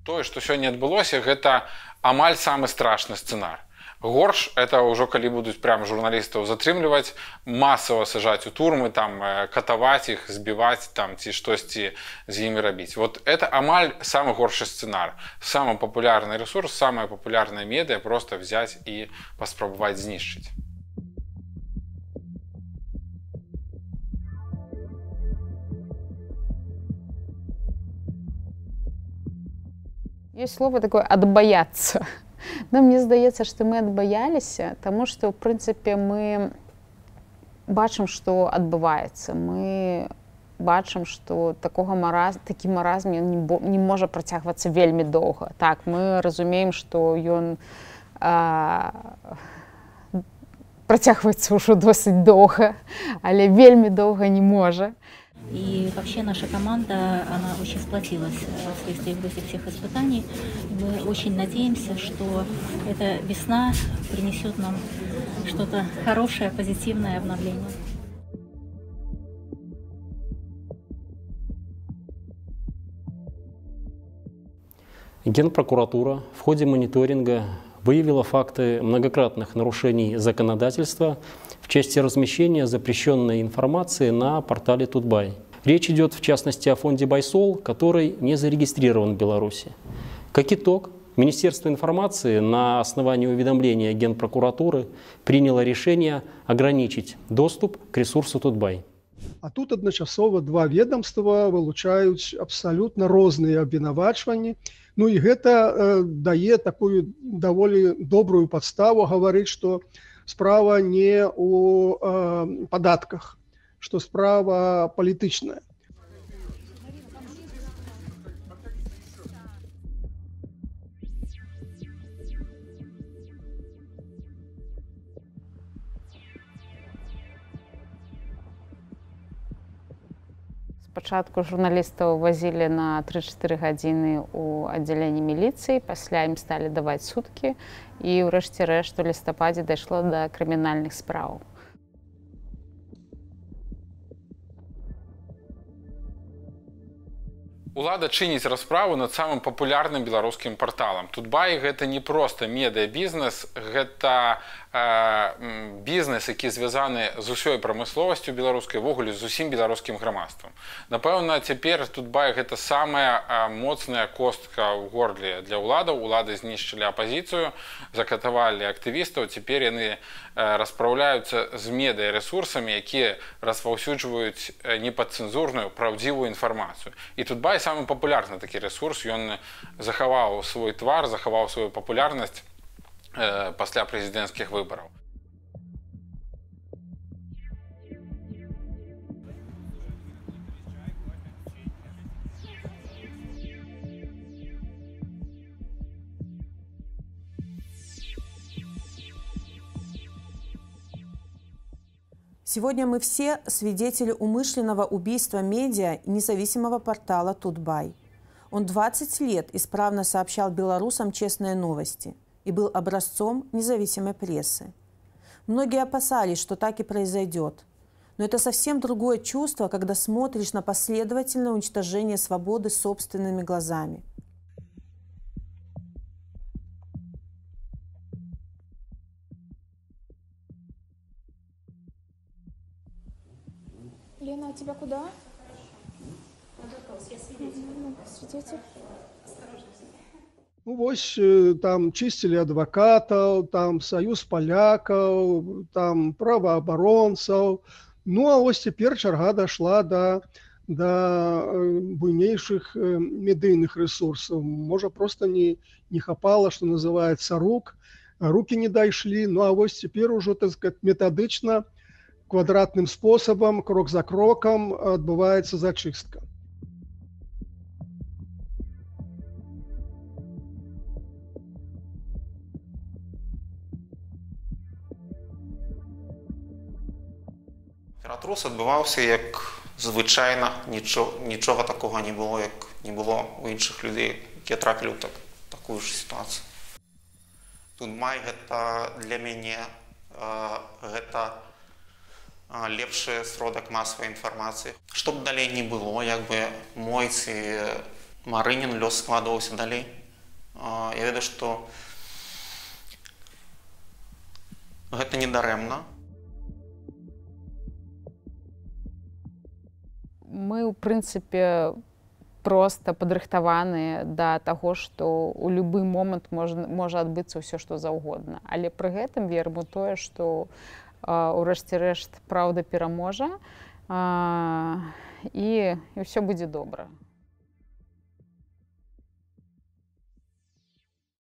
Тое, што сёння адбылося, гэта амаль самы страшны сцэнар. Горш это ўжо калі будуць прям журналістаў затрымліваць, масава сажаць у турмы, там катаваць іх, збіваць там ці штосьці з імі рабіць. Вот это амаль самы горшы сцэнар. Самы папулярны ресурс, самая папулярная медыа просто взять і паспрабаваць знішчыць. Есть слово такое «отбояться». Но мне здаецца, што мы адбаяліся, таму што, ў прынцыпе, мы бачым, што адбываецца. Мы бачым, што такі маразм не можа працягвацца вельмі доўга. Так, мы разумеем, што ён працягваецца ўжо досыць доўга, але вельмі доўга не можа. И вообще наша команда, она очень сплотилась вследствие этих всех испытаний. Мы очень надеемся, что эта весна принесет нам что-то хорошее, позитивное обновление. Генпрокуратура в ходе мониторинга выявила факты многократных нарушений законодательства в части размещения запрещенной информации на портале Тутбай. Речь идет в частности о фонде Байсол, который не зарегистрирован в Беларуси. Как итог, Министерство информации на основании уведомления Генпрокуратуры приняло решение ограничить доступ к ресурсу Тутбай. А тут адначасова два ведомства вылучаюць абсалютна розныя абвінавачванні. Ну і гэта дае такую даволі добрую падставу гаварыць, што справа не ў падатках, што справа палітычная. Спачатку журналістаў вазілі на 3-4 гадзіны ў аддзяленні міліцыі, пасля ім сталі даваць суткі, і ўрэшце рэшт у лістападзе дайшло да крымінальных спраў. Улада чыніць расправу над самым папулярным беларускім парталам. Тутбай гэта не проста медыа-бізнес, гэта бізнес, які звязаны з усёй прамысловасцю беларускай, ввогуле з усім беларускім грамадствам. Напэўна, цяпер Тутбай гэта самая моцная костка ў горле для ўладаў. Улады знішчылі апазіцыю, закатавалі актывістаў, цяпер яны распраўляюцца з медыа-рэсурсамі, якія распаўсюджваюць непадцэнзурную, праўдзівую інфармацыю. І Тутбай самы папулярны такі рэсурс, ён захаваў свой твар, захаваў сваю папулярнасць пасля прэзідэнцкіх выбараў. Сегодня мы все свидетели умышленного убийства медиа и независимого портала Тутбай. Он 20 лет исправно сообщал белорусам честные новости и был образцом независимой прессы. Многие опасались, что так и произойдет. Но это совсем другое чувство, когда смотришь на последовательное уничтожение свободы собственными глазами. Лена, а тебя куда? Я свидетель. Свидетель. Ну, вось там чистили адвокатов, там союз поляков, там правооборонцев. Ну, а вось теперь черга дошла до буйнейших медийных ресурсов. Может, просто не хапало, что называется, руки не дошли. Ну, а вось теперь уже, так сказать, методично, квадратным способом, крок за кроком отбывается зачистка. Ператрус адбываўся як звычайна, нічога такога не было, як не было у іншых людзей, якія трапілі ў такую ж сітуацыю. Тутбай гэта для мяне гэта лепшы сродак масавай інфармацыі. Што б далей не было, як бы мой ці Марынін лёс складваўся далей. Я ведаю, што гэта не дарэмна. Мы, ў прынцыпе, проста падрыхтаваныя да таго, што ў любы момант можа адбыцца ўсё, што заўгодна. Але пры гэтым верым у тое, што у рэшце рэшт праўда пераможа і ўсё будзе добра.